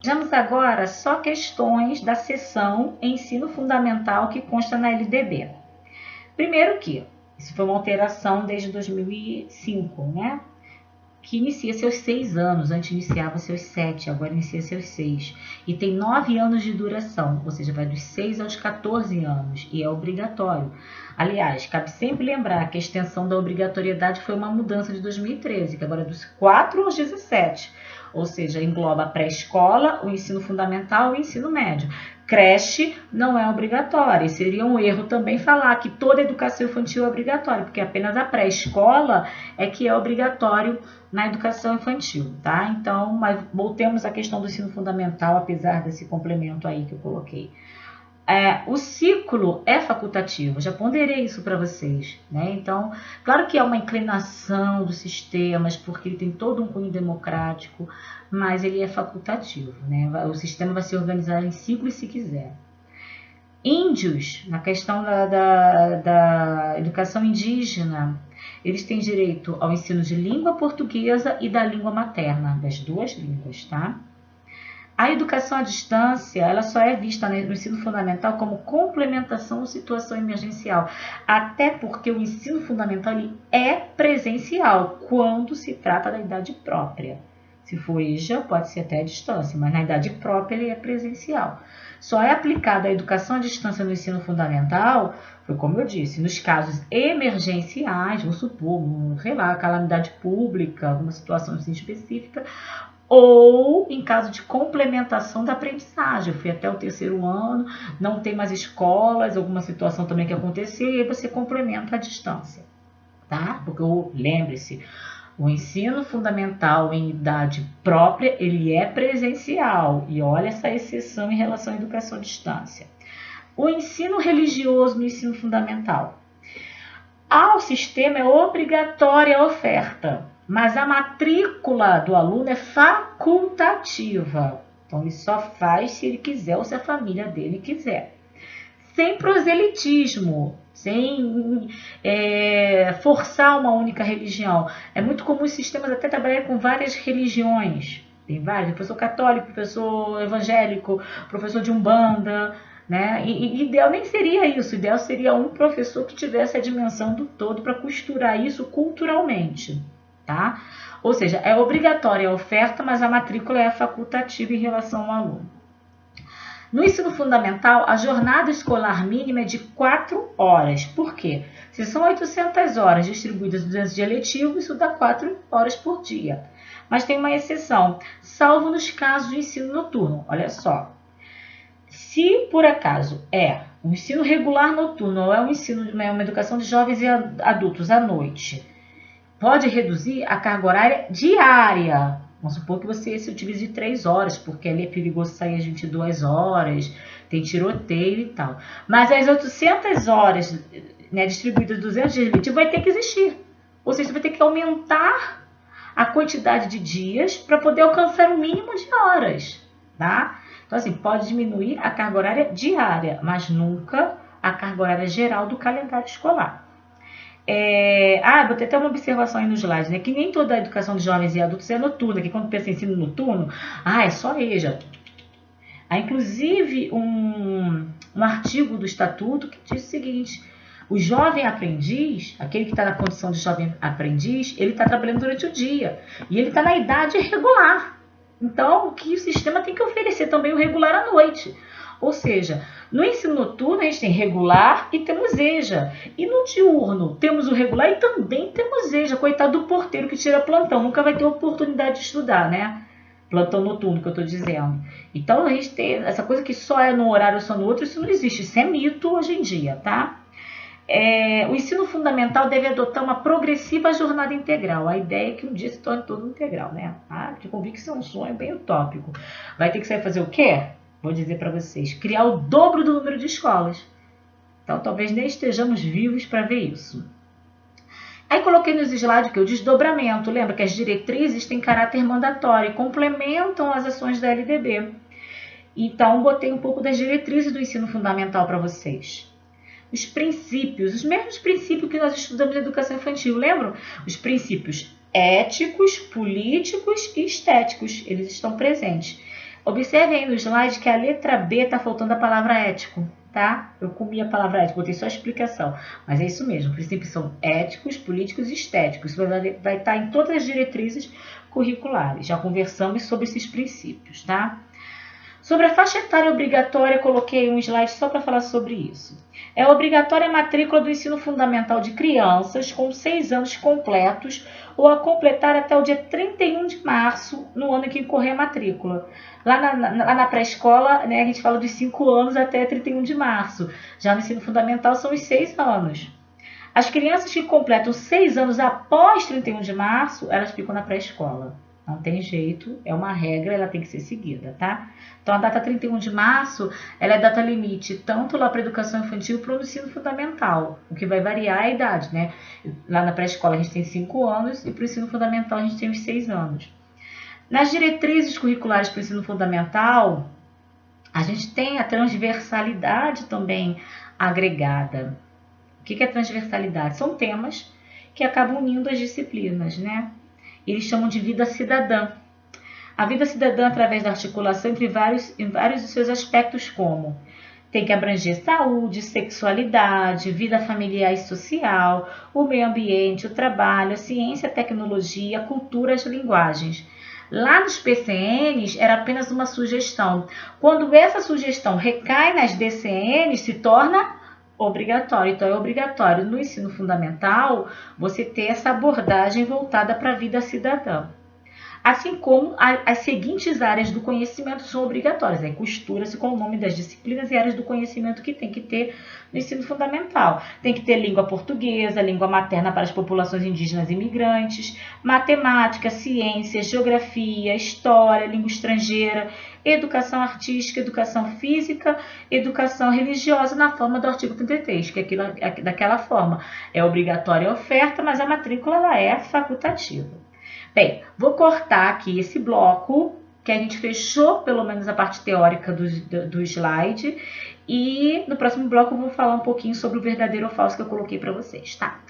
Vejamos agora só questões da seção Ensino Fundamental que consta na LDB. Primeiro que, isso foi uma alteração desde 2005, né? Que inicia seus 6 anos, antes iniciava seus 7, agora inicia seus 6. E tem 9 anos de duração, ou seja, vai dos 6 aos 14 anos, e é obrigatório. Aliás, cabe sempre lembrar que a extensão da obrigatoriedade foi uma mudança de 2013, que agora é dos 4 aos 17, ou seja, engloba a pré-escola, o ensino fundamental e o ensino médio. Creche não é obrigatória, seria um erro também falar que toda educação infantil é obrigatória, porque apenas a pré-escola é que é obrigatório na educação infantil, tá? Então, mas voltemos à questão do ensino fundamental, apesar desse complemento aí que eu coloquei. O ciclo é facultativo, já ponderei isso para vocês, né? Então, claro que é uma inclinação dos sistemas, porque ele tem todo um cunho democrático, mas ele é facultativo, né? O sistema vai se organizar em ciclos se quiser. Índios, na questão da educação indígena, eles têm direito ao ensino de língua portuguesa e da língua materna, das duas línguas, tá? A educação à distância, ela só é vista no ensino fundamental como complementação ou situação emergencial, até porque o ensino fundamental ele é presencial quando se trata da idade própria. Se for EJA, pode ser até à distância, mas na idade própria ele é presencial. Só é aplicada a educação à distância no ensino fundamental, foi como eu disse, nos casos emergenciais, vou supor, sei lá, calamidade pública, alguma situação assim específica, ou em caso de complementação da aprendizagem. Eu fui até o 3º ano, não tem mais escolas, alguma situação também que aconteceu, e aí você complementa à distância, tá? Porque lembre-se, o ensino fundamental em idade própria, ele é presencial, e olha essa exceção em relação à educação à distância. O ensino religioso no ensino fundamental. Ao sistema é obrigatória a oferta, mas a matrícula do aluno é facultativa. Então, ele só faz se ele quiser ou se a família dele quiser. Sem proselitismo, sem forçar uma única religião. É muito comum os sistemas até trabalharem com várias religiões. Tem vários, professor católico, professor evangélico, professor de umbanda, né? E ideal nem seria isso, o ideal seria um professor que tivesse a dimensão do todo para costurar isso culturalmente, tá? Ou seja, é obrigatória a oferta, mas a matrícula é facultativa em relação ao aluno. No ensino fundamental, a jornada escolar mínima é de 4 horas. Por quê? Se são 800 horas distribuídas durante o dia letivo, isso dá 4 horas por dia. Mas tem uma exceção, salvo nos casos de ensino noturno. Olha só. Se, por acaso, é um ensino regular noturno ou é um ensino de uma educação de jovens e adultos à noite, pode reduzir a carga horária diária. Vamos supor que você se utilize 3 horas, porque ali é perigoso sair às 22 horas, tem tiroteio e tal. Mas as 800 horas, né, distribuídas 200 dias letivos, vai ter que existir. Ou seja, você vai ter que aumentar a quantidade de dias para poder alcançar o mínimo de horas, tá? Então, assim, pode diminuir a carga horária diária, mas nunca a carga horária geral do calendário escolar. Vou ter até uma observação aí no slide, né? Que nem toda a educação de jovens e adultos é noturna, que quando pensa em ensino noturno, é só EJA. Há inclusive um artigo do Estatuto que diz o seguinte: o jovem aprendiz, aquele que está na condição de jovem aprendiz, ele está trabalhando durante o dia e ele está na idade regular. Então, o que o sistema tem que oferecer também o regular à noite. Ou seja, no ensino noturno a gente tem regular e temos EJA. E no diurno temos o regular e também temos EJA. Coitado do porteiro que tira plantão, nunca vai ter oportunidade de estudar, né? Plantão noturno que eu estou dizendo. Então a gente tem essa coisa que só é num horário ou só no outro, isso não existe. Isso é mito hoje em dia, tá? O ensino fundamental deve adotar uma progressiva jornada integral. A ideia é que um dia se torne todo integral, né? De convicção, um sonho bem utópico. Vai ter que sair fazer o quê? Vou dizer para vocês, criar o dobro do número de escolas. Então, talvez nem estejamos vivos para ver isso. Aí coloquei nos slides que o desdobramento. Lembra que as diretrizes têm caráter mandatório e complementam as ações da LDB. Então, botei um pouco das diretrizes do ensino fundamental para vocês. Os princípios, os mesmos princípios que nós estudamos na educação infantil, lembram? Os princípios éticos, políticos e estéticos, eles estão presentes. Observe aí no slide que a letra B está faltando a palavra ético, tá? Eu comi a palavra ético, botei só a explicação. Mas é isso mesmo, os princípios são éticos, políticos e estéticos. Isso vai estar em todas as diretrizes curriculares. Já conversamos sobre esses princípios, tá? Sobre a faixa etária obrigatória, eu coloquei um slide só para falar sobre isso. É obrigatória a matrícula do ensino fundamental de crianças com 6 anos completos ou a completar até o dia 31 de março, no ano em que incorrer a matrícula. Lá na pré-escola, né, a gente fala dos 5 anos até 31 de março. Já no ensino fundamental são os 6 anos. As crianças que completam 6 anos após 31 de março, elas ficam na pré-escola. Não tem jeito, é uma regra, ela tem que ser seguida, tá? Então, a data 31 de março, ela é data limite, tanto lá para a educação infantil para o ensino fundamental, o que vai variar é a idade, né? Lá na pré-escola a gente tem 5 anos e para o ensino fundamental a gente tem os 6 anos. Nas diretrizes curriculares para o ensino fundamental, a gente tem a transversalidade também agregada. O que é transversalidade? São temas que acabam unindo as disciplinas, né? Eles chamam de vida cidadã. A vida cidadã, através da articulação entre vários dos seus aspectos, como tem que abranger saúde, sexualidade, vida familiar e social, o meio ambiente, o trabalho, a ciência, a tecnologia, a cultura, as linguagens. Lá nos PCNs era apenas uma sugestão. Quando essa sugestão recai nas DCNs, se torna obrigatório. Então, é obrigatório no ensino fundamental você ter essa abordagem voltada para a vida cidadã. Assim como as seguintes áreas do conhecimento são obrigatórias. Aí costura-se com o nome das disciplinas e áreas do conhecimento que tem que ter no ensino fundamental. Tem que ter língua portuguesa, língua materna para as populações indígenas e imigrantes, matemática, ciência, geografia, história, língua estrangeira, educação artística, educação física, educação religiosa na forma do artigo 33, que é daquela forma. É obrigatória a oferta, mas a matrícula ela é facultativa. Bem, vou cortar aqui esse bloco, que a gente fechou pelo menos a parte teórica do slide, e no próximo bloco eu vou falar um pouquinho sobre o verdadeiro ou falso que eu coloquei para vocês, tá?